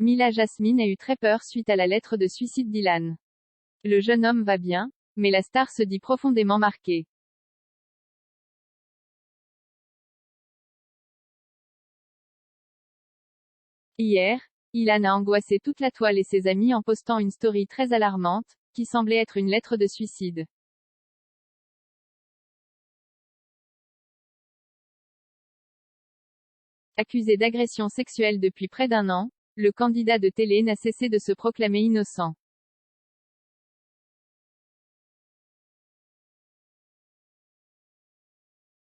Mila Jasmine a eu très peur suite à la lettre de suicide d'Ilan. Le jeune homme va bien, mais la star se dit profondément marquée. Hier, Ilan a angoissé toute la toile et ses amis en postant une story très alarmante, qui semblait être une lettre de suicide. Accusé d'agression sexuelle depuis près d'un an, le candidat de télé n'a cessé de se proclamer innocent.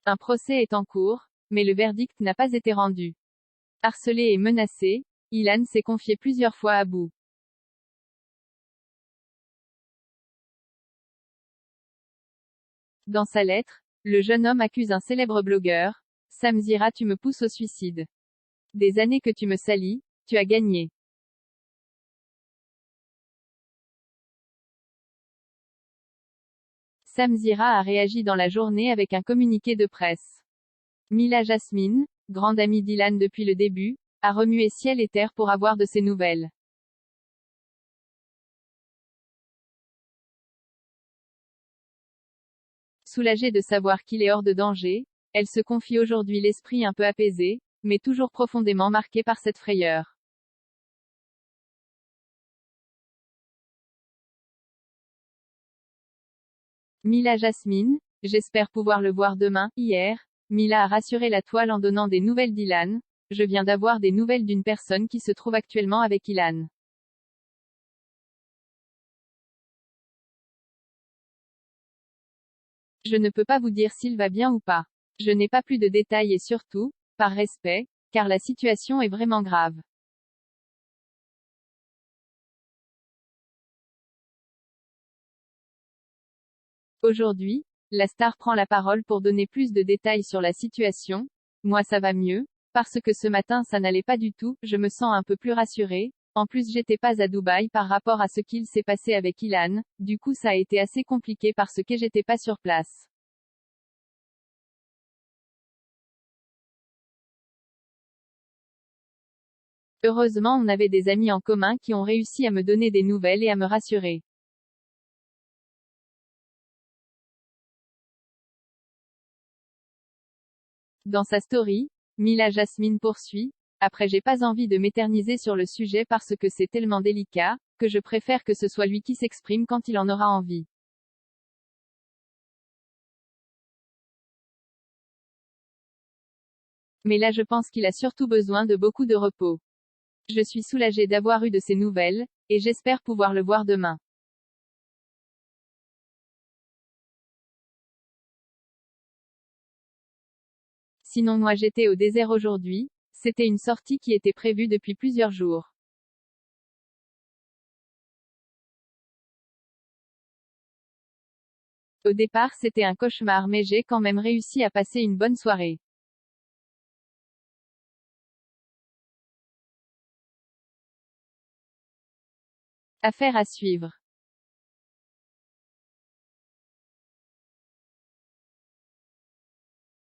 Un procès est en cours, mais le verdict n'a pas été rendu. Harcelé et menacé, Ilan s'est confié plusieurs fois à bout. Dans sa lettre, le jeune homme accuse un célèbre blogueur, Samzira, tu me pousses au suicide. Des années que tu me salis, tu as gagné. Samzira a réagi dans la journée avec un communiqué de presse. Mila Jasmine, grande amie d'Ilan depuis le début, a remué ciel et terre pour avoir de ses nouvelles. Soulagée de savoir qu'il est hors de danger, elle se confie aujourd'hui l'esprit un peu apaisé, mais toujours profondément marqué par cette frayeur. Mila Jasmine, j'espère pouvoir le voir demain. Hier, Mila a rassuré la toile en donnant des nouvelles d'Ilan. Je viens d'avoir des nouvelles d'une personne qui se trouve actuellement avec Ilan. Je ne peux pas vous dire s'il va bien ou pas. Je n'ai pas plus de détails et surtout, par respect, car la situation est vraiment grave. Aujourd'hui, la star prend la parole pour donner plus de détails sur la situation. Moi ça va mieux, parce que ce matin ça n'allait pas du tout, je me sens un peu plus rassurée. En plus j'étais pas à Dubaï par rapport à ce qu'il s'est passé avec Ilan, du coup ça a été assez compliqué parce que j'étais pas sur place. Heureusement on avait des amis en commun qui ont réussi à me donner des nouvelles et à me rassurer. Dans sa story, Mila Jasmine poursuit. Après j'ai pas envie de m'éterniser sur le sujet parce que c'est tellement délicat, que je préfère que ce soit lui qui s'exprime quand il en aura envie. Mais là je pense qu'il a surtout besoin de beaucoup de repos. Je suis soulagée d'avoir eu de ses nouvelles, et j'espère pouvoir le voir demain. Sinon moi j'étais au désert aujourd'hui, c'était une sortie qui était prévue depuis plusieurs jours. Au départ c'était un cauchemar mais j'ai quand même réussi à passer une bonne soirée. Affaire à suivre.